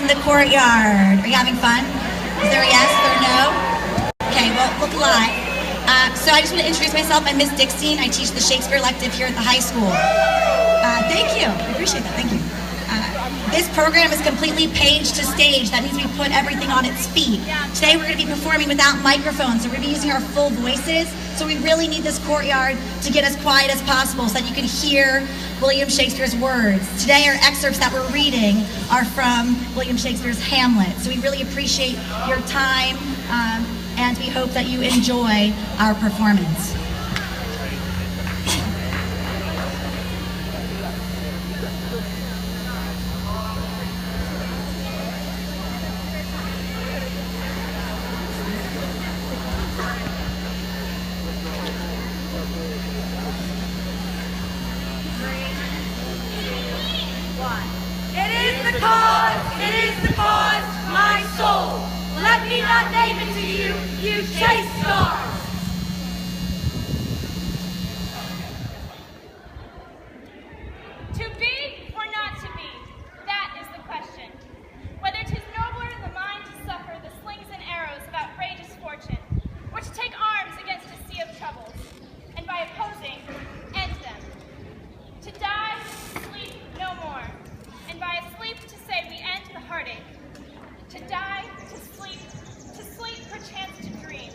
in the Courtyard. Are you having fun? Is there a yes or no? Okay, well, look live. So I just want to introduce myself. I'm Miss Dixie. I teach the Shakespeare elective here at the high school. Thank you. I appreciate that. Thank you. This program is completely page to stage. That means we put everything on its feet. Today we're going to be performing without microphones, so we're going to be using our full voices. So we really need this courtyard to get as quiet as possible so that you can hear William Shakespeare's words. Today our excerpts that we're reading are from William Shakespeare's Hamlet. So we really appreciate your time and we hope that you enjoy our performance. It is the cause, my soul. Let me not name it to you, you chase stars. To be or not to be, that is the question. Whether 'tis nobler in the mind to suffer the slings and arrows of outrageous fortune, or to take arms against a sea of troubles, and by opposing, end them. To die, sleep no more, and by a sleep to say we end the heartache. To die, to sleep perchance to dream.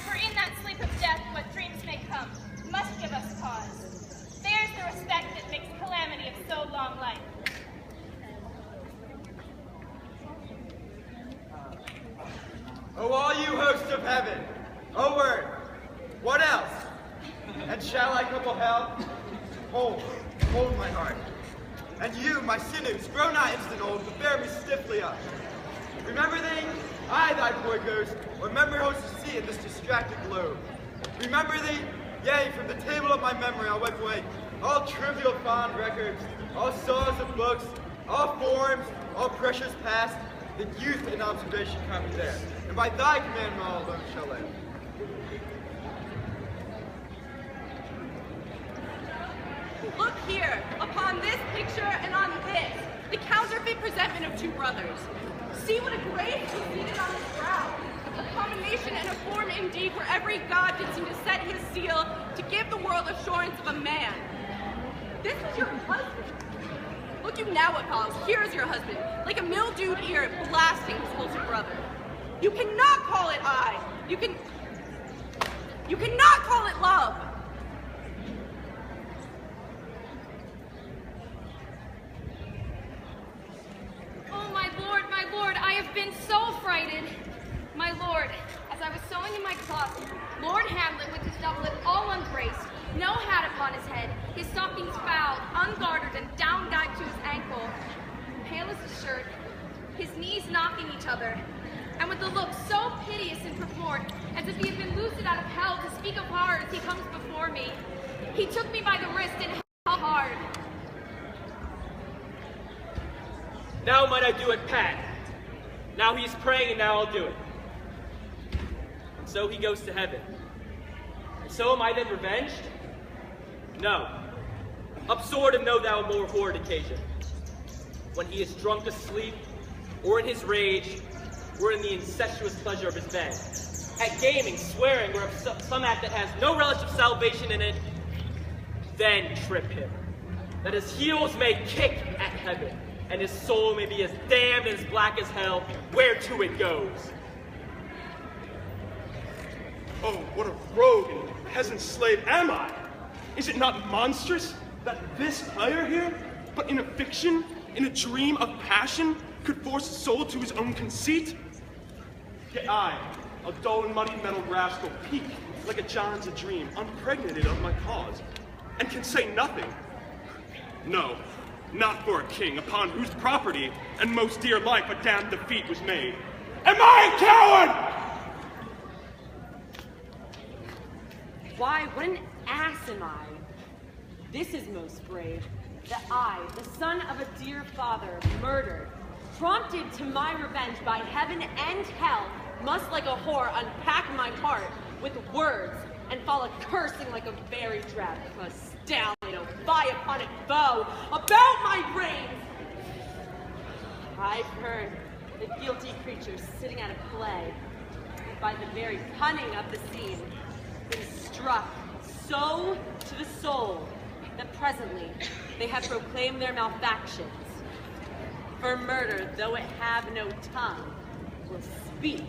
For in that sleep of death what dreams may come must give us pause. There's the respect that makes calamity of so long life. O all you hosts of heaven, O word, what else? And shall I couple hell? Hold my heart. And you, my sinews, grow not instant old, but bear me stiffly up. Remember thee, I, thy poor ghost, or memory host to see in this distracted globe. Remember thee, yea, from the table of my memory I'll wipe away all trivial fond records, all saws of books, all forms, all precious past, that youth and observation copy there. And by thy commandment all alone shall live. Look here, upon this picture and on this, the counterfeit presentment of two brothers. See what a grace is seated on his brow. A combination and a form indeed where every god did seem to set his seal to give the world assurance of a man. This is your husband. Look you now what follows. Here is your husband, like a mildewed ear blasting his wholesome brother. You cannot call it I. You cannot call it love. Oh, my lord, I have been so frighted. My lord, as I was sewing in my closet, Lord Hamlet with his doublet all unbraced, no hat upon his head, his stockings foul, ungartered and down gagged to his ankle, pale as his shirt, his knees knocking each other, and with a look so piteous in purport, as if he had been loosed out of hell to speak of horror as he comes before me. He took me by the wrist and held hard. Now might I do it, Pat. Now he's praying, and now I'll do it. And so he goes to heaven. And so am I then revenged? No. Up sword and know thou a more horrid occasion. When he is drunk asleep, or in his rage, or in the incestuous pleasure of his bed. At gaming, swearing, or of some act that has no relish of salvation in it, then trip him, that his heels may kick at heaven, and his soul may be as damned and as black as hell, whereto it goes. Oh, what a rogue and peasant slave am I! Is it not monstrous that this player here, but in a fiction, in a dream of passion, could force a soul to his own conceit? Yet I, a dull and muddy metal rascal, peak like a John's a dream, unpregnated of my cause, and can say nothing. No, not for a king upon whose property and most dear life a damned defeat was made. Am I a coward? Why, what an ass am I? This is most brave, that I, the son of a dear father, murdered, prompted to my revenge by heaven and hell, must like a whore unpack my heart with words and fall a cursing like a very drab stallion, oh fie upon it, foe, about my brains. I've heard the guilty creatures sitting at a play, by the very cunning of the scene, been struck so to the soul that presently they have proclaimed their malfactions. For murder, though it have no tongue, will speak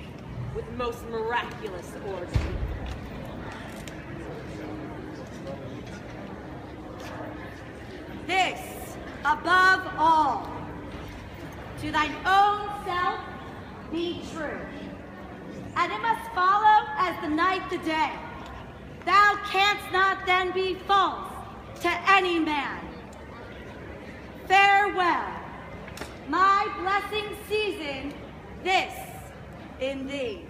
with most miraculous order. This, above all, to thine own self be true, and it must follow as the night the day. Thou canst not then be false to any man. Farewell, my blessing season this in thee.